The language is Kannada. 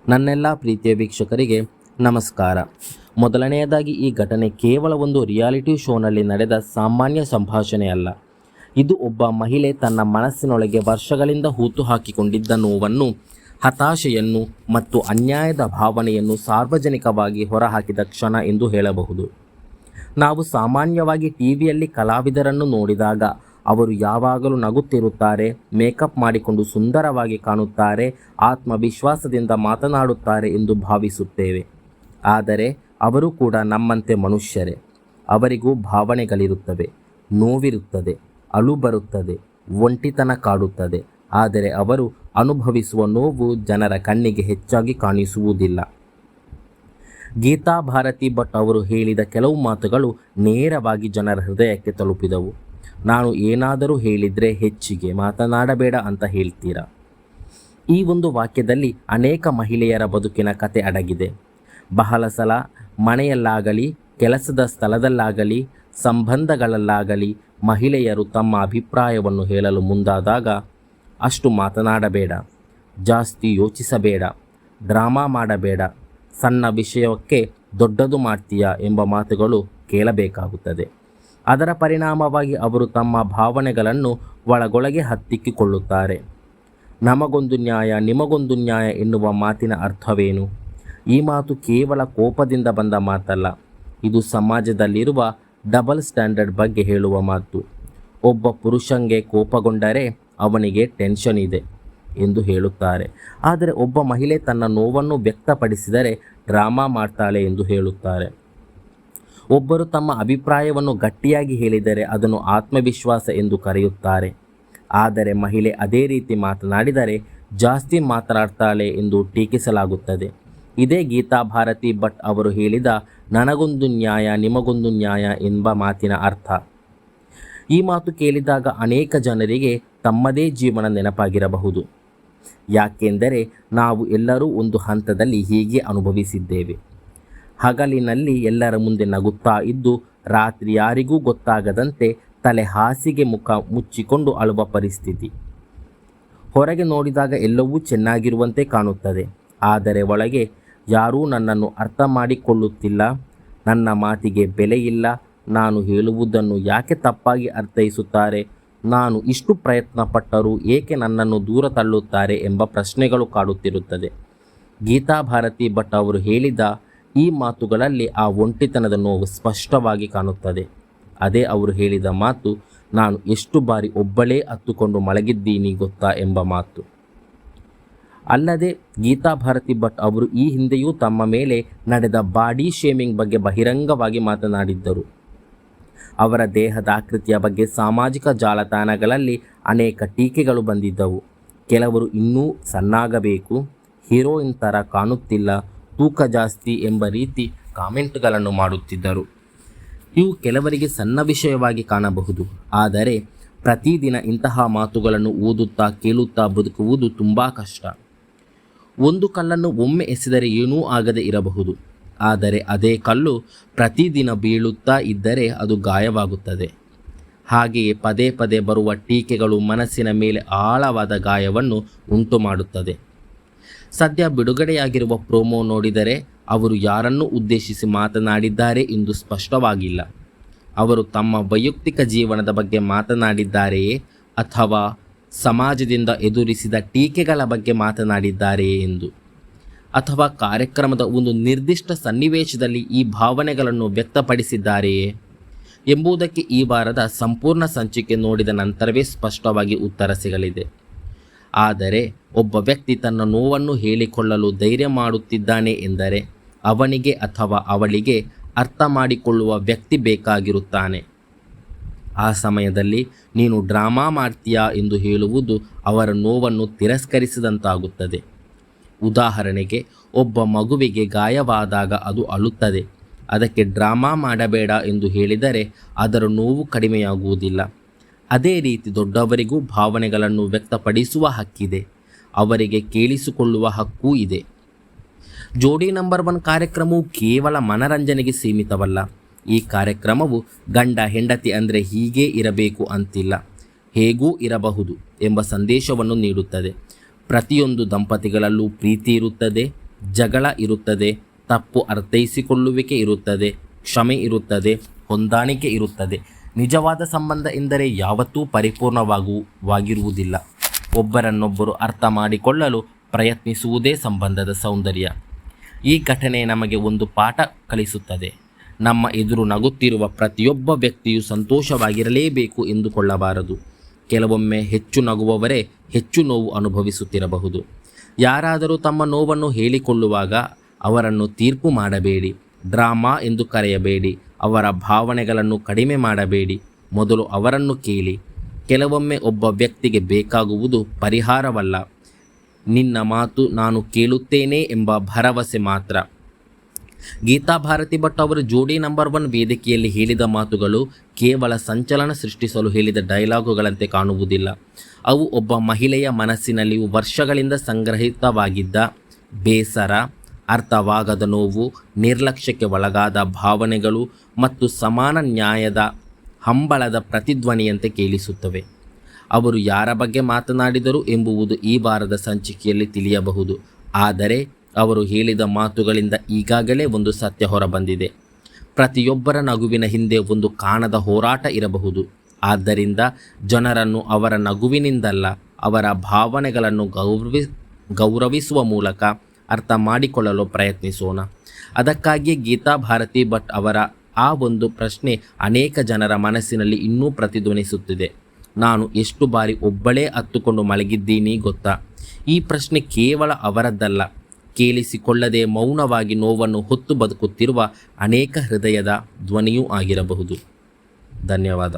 ನನ್ನೆಲ್ಲ ಪ್ರೀತಿಯ ವೀಕ್ಷಕರಿಗೆ ನಮಸ್ಕಾರ. ಮೊದಲನೆಯದಾಗಿ, ಈ ಘಟನೆ ಕೇವಲ ಒಂದು ರಿಯಾಲಿಟಿ ಶೋನಲ್ಲಿ ನಡೆದ ಸಾಮಾನ್ಯ ಸಂಭಾಷಣೆ ಅಲ್ಲ. ಇದು ಒಬ್ಬ ಮಹಿಳೆ ತನ್ನ ಮನಸ್ಸಿನೊಳಗೆ ವರ್ಷಗಳಿಂದ ಹೂತು ಹಾಕಿಕೊಂಡಿದ್ದ ನೋವನ್ನು, ಹತಾಶೆಯನ್ನು ಮತ್ತು ಅನ್ಯಾಯದ ಭಾವನೆಯನ್ನು ಸಾರ್ವಜನಿಕವಾಗಿ ಹೊರಹಾಕಿದ ಕ್ಷಣ ಎಂದು ಹೇಳಬಹುದು. ನಾವು ಸಾಮಾನ್ಯವಾಗಿ ಟಿವಿಯಲ್ಲಿ ಕಲಾವಿದರನ್ನು ನೋಡಿದಾಗ ಅವರು ಯಾವಾಗಲೂ ನಗುತ್ತಿರುತ್ತಾರೆ, ಮೇಕಪ್ ಮಾಡಿಕೊಂಡು ಸುಂದರವಾಗಿ ಕಾಣುತ್ತಾರೆ, ಆತ್ಮವಿಶ್ವಾಸದಿಂದ ಮಾತನಾಡುತ್ತಾರೆ ಎಂದು ಭಾವಿಸುತ್ತೇವೆ. ಆದರೆ ಅವರು ಕೂಡ ನಮ್ಮಂತೆ ಮನುಷ್ಯರೇ. ಅವರಿಗೂ ಭಾವನೆಗಳಿರುತ್ತವೆ, ನೋವಿರುತ್ತದೆ, ಅಳು ಬರುತ್ತದೆ, ಒಂಟಿತನ ಕಾಡುತ್ತದೆ. ಆದರೆ ಅವರು ಅನುಭವಿಸುವ ನೋವು ಜನರ ಕಣ್ಣಿಗೆ ಹೆಚ್ಚಾಗಿ ಕಾಣಿಸುವುದಿಲ್ಲ. ಗೀತಾ ಭಾರತಿ ಭಟ್ ಅವರು ಹೇಳಿದ ಕೆಲವು ಮಾತುಗಳು ನೇರವಾಗಿ ಜನರ ಹೃದಯಕ್ಕೆ ತಲುಪಿದವು. ನಾನು ಏನಾದರೂ ಹೇಳಿದರೆ ಹೆಚ್ಚಿಗೆ ಮಾತನಾಡಬೇಡ ಅಂತ ಹೇಳ್ತೀರಾ? ಈ ಒಂದು ವಾಕ್ಯದಲ್ಲಿ ಅನೇಕ ಮಹಿಳೆಯರ ಬದುಕಿನ ಕತೆ ಅಡಗಿದೆ. ಬಹಳ ಸಲ ಮನೆಯಲ್ಲಾಗಲಿ, ಕೆಲಸದ ಸ್ಥಳದಲ್ಲಾಗಲಿ, ಸಂಬಂಧಗಳಲ್ಲಾಗಲಿ ಮಹಿಳೆಯರು ತಮ್ಮ ಅಭಿಪ್ರಾಯವನ್ನು ಹೇಳಲು ಮುಂದಾದಾಗ, ಅಷ್ಟು ಮಾತನಾಡಬೇಡ, ಜಾಸ್ತಿ ಯೋಚಿಸಬೇಡ, ಡ್ರಾಮಾ ಮಾಡಬೇಡ, ಸಣ್ಣ ವಿಷಯಕ್ಕೆ ದೊಡ್ಡದು ಮಾಡ್ತೀಯಾ ಎಂಬ ಮಾತುಗಳು ಕೇಳಬೇಕಾಗುತ್ತದೆ. ಅದರ ಪರಿಣಾಮವಾಗಿ ಅವರು ತಮ್ಮ ಭಾವನೆಗಳನ್ನು ಒಳಗೊಳಗೆ ಹತ್ತಿಕ್ಕಿಕೊಳ್ಳುತ್ತಾರೆ. ನಮಗೊಂದು ನ್ಯಾಯ, ನಿಮಗೊಂದು ನ್ಯಾಯ ಎನ್ನುವ ಮಾತಿನ ಅರ್ಥವೇನು? ಈ ಮಾತು ಕೇವಲ ಕೋಪದಿಂದ ಬಂದ ಮಾತಲ್ಲ. ಇದು ಸಮಾಜದಲ್ಲಿರುವ ಡಬಲ್ ಸ್ಟ್ಯಾಂಡರ್ಡ್ ಬಗ್ಗೆ ಹೇಳುವ ಮಾತು. ಒಬ್ಬ ಪುರುಷಂಗೆ ಕೋಪಗೊಂಡರೆ ಅವನಿಗೆ ಟೆನ್ಷನ್ ಇದೆ ಎಂದು ಹೇಳುತ್ತಾರೆ. ಆದರೆ ಒಬ್ಬ ಮಹಿಳೆ ತನ್ನ ನೋವನ್ನು ವ್ಯಕ್ತಪಡಿಸಿದರೆ ಡ್ರಾಮಾ ಮಾಡ್ತಾಳೆ ಎಂದು ಹೇಳುತ್ತಾರೆ. ಒಬ್ಬರು ತಮ್ಮ ಅಭಿಪ್ರಾಯವನ್ನು ಗಟ್ಟಿಯಾಗಿ ಹೇಳಿದರೆ ಅದನ್ನು ಆತ್ಮವಿಶ್ವಾಸ ಎಂದು ಕರೆಯುತ್ತಾರೆ. ಆದರೆ ಮಹಿಳೆ ಅದೇ ರೀತಿ ಮಾತನಾಡಿದರೆ ಜಾಸ್ತಿ ಮಾತನಾಡ್ತಾಳೆ ಎಂದು ಟೀಕಿಸಲಾಗುತ್ತದೆ. ಇದೇ ಗೀತಾ ಭಾರತಿ ಭಟ್ ಅವರು ಹೇಳಿದ ನನಗೊಂದು ನ್ಯಾಯ, ನಿಮಗೊಂದು ನ್ಯಾಯ ಎಂಬ ಮಾತಿನ ಅರ್ಥ. ಈ ಮಾತು ಕೇಳಿದಾಗ ಅನೇಕ ಜನರಿಗೆ ತಮ್ಮದೇ ಜೀವನ ನೆನಪಾಗಿರಬಹುದು. ಯಾಕೆಂದರೆ ನಾವು ಎಲ್ಲರೂ ಒಂದು ಹಂತದಲ್ಲಿ ಹೀಗೆ ಅನುಭವಿಸಿದ್ದೇವೆ. ಹಗಲಿನಲ್ಲಿ ಎಲ್ಲರ ಮುಂದೆ ನಗುತ್ತಾ ಇದ್ದು, ರಾತ್ರಿ ಯಾರಿಗೂ ಗೊತ್ತಾಗದಂತೆ ತಲೆ ಹಾಸಿಗೆ ಮುಖ ಮುಚ್ಚಿಕೊಂಡು ಅಳುವ ಪರಿಸ್ಥಿತಿ. ಹೊರಗೆ ನೋಡಿದಾಗ ಎಲ್ಲವೂ ಚೆನ್ನಾಗಿರುವಂತೆ ಕಾಣುತ್ತದೆ. ಆದರೆ ಒಳಗೆ ಯಾರೂ ನನ್ನನ್ನು ಅರ್ಥ ಮಾಡಿಕೊಳ್ಳುತ್ತಿಲ್ಲ, ನನ್ನ ಮಾತಿಗೆ ಬೆಲೆ ಇಲ್ಲ, ನಾನು ಹೇಳುವುದನ್ನು ಯಾಕೆ ತಪ್ಪಾಗಿ ಅರ್ಥೈಸುತ್ತಾರೆ, ನಾನು ಇಷ್ಟು ಪ್ರಯತ್ನ ಪಟ್ಟರೂ ಏಕೆ ನನ್ನನ್ನು ದೂರ ತಳ್ಳುತ್ತಾರೆ ಎಂಬ ಪ್ರಶ್ನೆಗಳು ಕಾಡುತ್ತಿರುತ್ತದೆ. ಗೀತಾ ಭಾರತಿ ಭಟ್ ಅವರು ಹೇಳಿದ ಈ ಮಾತುಗಳಲ್ಲಿ ಆ ಒಂಟಿತನದ ನೋವು ಸ್ಪಷ್ಟವಾಗಿ ಕಾಣುತ್ತದೆ. ಅದೇ ಅವರು ಹೇಳಿದ ಮಾತು, ನಾನು ಎಷ್ಟು ಬಾರಿ ಒಬ್ಬಳೇ ಹತ್ತುಕೊಂಡು ಮಲಗಿದ್ದೀನಿ ಗೊತ್ತಾ ಎಂಬ ಮಾತು. ಅಲ್ಲದೆ ಗೀತಾ ಭಾರತಿ ಭಟ್ ಅವರು ಈ ಹಿಂದೆಯೂ ತಮ್ಮ ಮೇಲೆ ನಡೆದ ಬಾಡಿ ಶೇಮಿಂಗ್ ಬಗ್ಗೆ ಬಹಿರಂಗವಾಗಿ ಮಾತನಾಡಿದ್ದರು. ಅವರ ದೇಹದ ಆಕೃತಿಯ ಬಗ್ಗೆ ಸಾಮಾಜಿಕ ಜಾಲತಾಣಗಳಲ್ಲಿ ಅನೇಕ ಟೀಕೆಗಳು ಬಂದಿದ್ದವು. ಕೆಲವರು ಇನ್ನೂ ಸಣ್ಣಾಗಬೇಕು, ಹೀರೋಯಿನ್ ಥರ ಕಾಣುತ್ತಿಲ್ಲ, ತೂಕ ಜಾಸ್ತಿ ಎಂಬ ರೀತಿ ಕಾಮೆಂಟ್ಗಳನ್ನು ಮಾಡುತ್ತಿದ್ದರು. ಇವು ಕೆಲವರಿಗೆ ಸಣ್ಣ ವಿಷಯವಾಗಿ ಕಾಣಬಹುದು. ಆದರೆ ಪ್ರತಿದಿನ ಇಂತಹ ಮಾತುಗಳನ್ನು ಓದುತ್ತಾ ಕೇಳುತ್ತಾ ಬದುಕುವುದು ತುಂಬ ಕಷ್ಟ. ಒಂದು ಕಲ್ಲನ್ನು ಒಮ್ಮೆ ಎಸೆದರೆ ಏನೂ ಆಗದೆ ಇರಬಹುದು. ಆದರೆ ಅದೇ ಕಲ್ಲು ಪ್ರತಿದಿನ ಬೀಳುತ್ತಾ ಇದ್ದರೆ ಅದು ಗಾಯವಾಗುತ್ತದೆ. ಹಾಗೆಯೇ ಪದೇ ಪದೇ ಬರುವ ಟೀಕೆಗಳು ಮನಸ್ಸಿನ ಮೇಲೆ ಆಳವಾದ ಗಾಯವನ್ನು ಉಂಟು ಮಾಡುತ್ತದೆ. ಸದ್ಯ ಬಿಡುಗಡೆಯಾಗಿರುವ ಪ್ರೋಮೋ ನೋಡಿದರೆ ಅವರು ಯಾರನ್ನು ಉದ್ದೇಶಿಸಿ ಮಾತನಾಡಿದ್ದಾರೆ ಎಂದು ಸ್ಪಷ್ಟವಾಗಿಲ್ಲ. ಅವರು ತಮ್ಮ ವೈಯಕ್ತಿಕ ಜೀವನದ ಬಗ್ಗೆ ಮಾತನಾಡಿದ್ದಾರೆಯೇ ಅಥವಾ ಸಮಾಜದಿಂದ ಎದುರಿಸಿದ ಟೀಕೆಗಳ ಬಗ್ಗೆ ಮಾತನಾಡಿದ್ದಾರೆಯೇ ಎಂದು, ಅಥವಾ ಕಾರ್ಯಕ್ರಮದ ಒಂದು ನಿರ್ದಿಷ್ಟ ಸನ್ನಿವೇಶದಲ್ಲಿ ಈ ಭಾವನೆಗಳನ್ನು ವ್ಯಕ್ತಪಡಿಸಿದ್ದಾರೆಯೇ ಎಂಬುದಕ್ಕೆ ಈ ವಾರದ ಸಂಪೂರ್ಣ ಸಂಚಿಕೆ ನೋಡಿದ ನಂತರವೇ ಸ್ಪಷ್ಟವಾಗಿ ಉತ್ತರ ಸಿಗಲಿದೆ. ಆದರೆ ಒಬ್ಬ ವ್ಯಕ್ತಿ ತನ್ನ ನೋವನ್ನು ಹೇಳಿಕೊಳ್ಳಲು ಧೈರ್ಯ ಮಾಡುತ್ತಿದ್ದಾನೆ ಎಂದರೆ ಅವನಿಗೆ ಅಥವಾ ಅವಳಿಗೆ ಅರ್ಥ ಮಾಡಿಕೊಳ್ಳುವ ವ್ಯಕ್ತಿ ಬೇಕಾಗಿರುತ್ತಾನೆ. ಆ ಸಮಯದಲ್ಲಿ ನೀನು ಡ್ರಾಮಾ ಮಾಡ್ತೀಯಾ ಎಂದು ಹೇಳುವುದು ಅವರ ನೋವನ್ನು ತಿರಸ್ಕರಿಸಿದಂತಾಗುತ್ತದೆ. ಉದಾಹರಣೆಗೆ, ಒಬ್ಬ ಮಗುವಿಗೆ ಗಾಯವಾದಾಗ ಅದು ಅಳುತ್ತದೆ. ಅದಕ್ಕೆ ಡ್ರಾಮಾ ಮಾಡಬೇಡ ಎಂದು ಹೇಳಿದರೆ ಅದರ ನೋವು ಕಡಿಮೆಯಾಗುವುದಿಲ್ಲ. ಅದೇ ರೀತಿ ದೊಡ್ಡವರಿಗೂ ಭಾವನೆಗಳನ್ನು ವ್ಯಕ್ತಪಡಿಸುವ ಹಕ್ಕಿದೆ, ಅವರಿಗೆ ಕೇಳಿಸಿಕೊಳ್ಳುವ ಹಕ್ಕೂ ಇದೆ. ಜೋಡಿ ನಂಬರ್ 1 ಕಾರ್ಯಕ್ರಮವು ಕೇವಲ ಮನರಂಜನೆಗೆ ಸೀಮಿತವಲ್ಲ. ಈ ಕಾರ್ಯಕ್ರಮವು ಗಂಡ ಹೆಂಡತಿ ಅಂದರೆ ಹೀಗೇ ಇರಬೇಕು ಅಂತಿಲ್ಲ, ಹೇಗೂ ಇರಬಹುದು ಎಂಬ ಸಂದೇಶವನ್ನು ನೀಡುತ್ತದೆ. ಪ್ರತಿಯೊಂದು ದಂಪತಿಗಳಲ್ಲೂ ಪ್ರೀತಿ ಇರುತ್ತದೆ, ಜಗಳ ಇರುತ್ತದೆ, ತಪ್ಪು ಅರ್ಥೈಸಿಕೊಳ್ಳುವಿಕೆ ಇರುತ್ತದೆ, ಕ್ಷಮೆ ಇರುತ್ತದೆ, ಹೊಂದಾಣಿಕೆ ಇರುತ್ತದೆ. ನಿಜವಾದ ಸಂಬಂಧ ಎಂದರೆ ಯಾವತ್ತೂ ಪರಿಪೂರ್ಣವಾಗಿರುವುದಿಲ್ಲ. ಒಬ್ಬರನ್ನೊಬ್ಬರು ಅರ್ಥ ಮಾಡಿಕೊಳ್ಳಲು ಪ್ರಯತ್ನಿಸುವುದೇ ಸಂಬಂಧದ ಸೌಂದರ್ಯ. ಈ ಘಟನೆ ನಮಗೆ ಒಂದು ಪಾಠ ಕಲಿಸುತ್ತದೆ. ನಮ್ಮ ಎದುರು ನಗುತ್ತಿರುವ ಪ್ರತಿಯೊಬ್ಬ ವ್ಯಕ್ತಿಯು ಸಂತೋಷವಾಗಿರಲೇಬೇಕು ಎಂದುಕೊಳ್ಳಬಾರದು. ಕೆಲವೊಮ್ಮೆ ಹೆಚ್ಚು ನಗುವವರೇ ಹೆಚ್ಚು ನೋವು ಅನುಭವಿಸುತ್ತಿರಬಹುದು. ಯಾರಾದರೂ ತಮ್ಮ ನೋವನ್ನು ಹೇಳಿಕೊಳ್ಳುವಾಗ ಅವರನ್ನು ತೀರ್ಪು ಮಾಡಬೇಡಿ, ಡ್ರಾಮಾ ಎಂದು ಕರೆಯಬೇಡಿ, ಅವರ ಭಾವನೆಗಳನ್ನು ಕಡಿಮೆ ಮಾಡಬೇಡಿ. ಮೊದಲು ಅವರನ್ನು ಕೇಳಿ. ಕೆಲವೊಮ್ಮೆ ಒಬ್ಬ ವ್ಯಕ್ತಿಗೆ ಬೇಕಾಗುವುದು ಪರಿಹಾರವಲ್ಲ, ನಿನ್ನ ಮಾತು ನಾನು ಕೇಳುತ್ತೇನೆ ಎಂಬ ಭರವಸೆ ಮಾತ್ರ. ಗೀತಾ ಭಾರತಿ ಭಟ್ ಅವರು ಜೋಡಿ ನಂಬರ್ 1 ವೇದಿಕೆಯಲ್ಲಿ ಹೇಳಿದ ಮಾತುಗಳು ಕೇವಲ ಸಂಚಲನ ಸೃಷ್ಟಿಸಲು ಹೇಳಿದ ಡೈಲಾಗುಗಳಂತೆ ಕಾಣುವುದಿಲ್ಲ. ಅವು ಒಬ್ಬ ಮಹಿಳೆಯ ಮನಸ್ಸಿನಲ್ಲಿ ವರ್ಷಗಳಿಂದ ಸಂಗ್ರಹಿತವಾಗಿದ್ದ ಬೇಸರ, ಅರ್ಥವಾಗದ ನೋವು, ನಿರ್ಲಕ್ಷ್ಯಕ್ಕೆ ಒಳಗಾದ ಭಾವನೆಗಳು ಮತ್ತು ಸಮಾನ ನ್ಯಾಯದ ಹಂಬಲದ ಪ್ರತಿಧ್ವನಿಯಂತೆ ಕೇಳಿಸುತ್ತವೆ. ಅವರು ಯಾರ ಬಗ್ಗೆ ಮಾತನಾಡಿದರು ಎಂಬುವುದು ಈ ವಾರದ ಸಂಚಿಕೆಯಲ್ಲಿ ತಿಳಿಯಬಹುದು. ಆದರೆ ಅವರು ಹೇಳಿದ ಮಾತುಗಳಿಂದ ಈಗಾಗಲೇ ಒಂದು ಸತ್ಯ ಹೊರಬಂದಿದೆ. ಪ್ರತಿಯೊಬ್ಬರ ನಗುವಿನ ಹಿಂದೆ ಒಂದು ಕಾಣದ ಹೋರಾಟ ಇರಬಹುದು. ಆದ್ದರಿಂದ ಜನರನ್ನು ಅವರ ನಗುವಿನಿಂದಲ್ಲ, ಅವರ ಭಾವನೆಗಳನ್ನು ಗೌರವಿಸುವ ಮೂಲಕ ಅರ್ಥ ಮಾಡಿಕೊಳ್ಳಲು ಪ್ರಯತ್ನಿಸೋಣ. ಅದಕ್ಕಾಗಿಯೇ ಗೀತಾ ಭಾರತಿ ಭಟ್ ಅವರ ಆ ಒಂದು ಪ್ರಶ್ನೆ ಅನೇಕ ಜನರ ಮನಸ್ಸಿನಲ್ಲಿ ಇನ್ನೂ ಪ್ರತಿಧ್ವನಿಸುತ್ತಿದೆ. ನಾನು ಎಷ್ಟು ಬಾರಿ ಒಬ್ಬಳೇ ಹತ್ತುಕೊಂಡು ಮಲಗಿದ್ದೀನಿ ಗೊತ್ತಾ? ಈ ಪ್ರಶ್ನೆ ಕೇವಲ ಅವರದ್ದಲ್ಲ, ಕೇಳಿಸಿಕೊಳ್ಳದೆ ಮೌನವಾಗಿ ನೋವನ್ನು ಹೊತ್ತು ಬದುಕುತ್ತಿರುವ ಅನೇಕ ಹೃದಯದ ಧ್ವನಿಯೂ ಆಗಿರಬಹುದು. ಧನ್ಯವಾದ.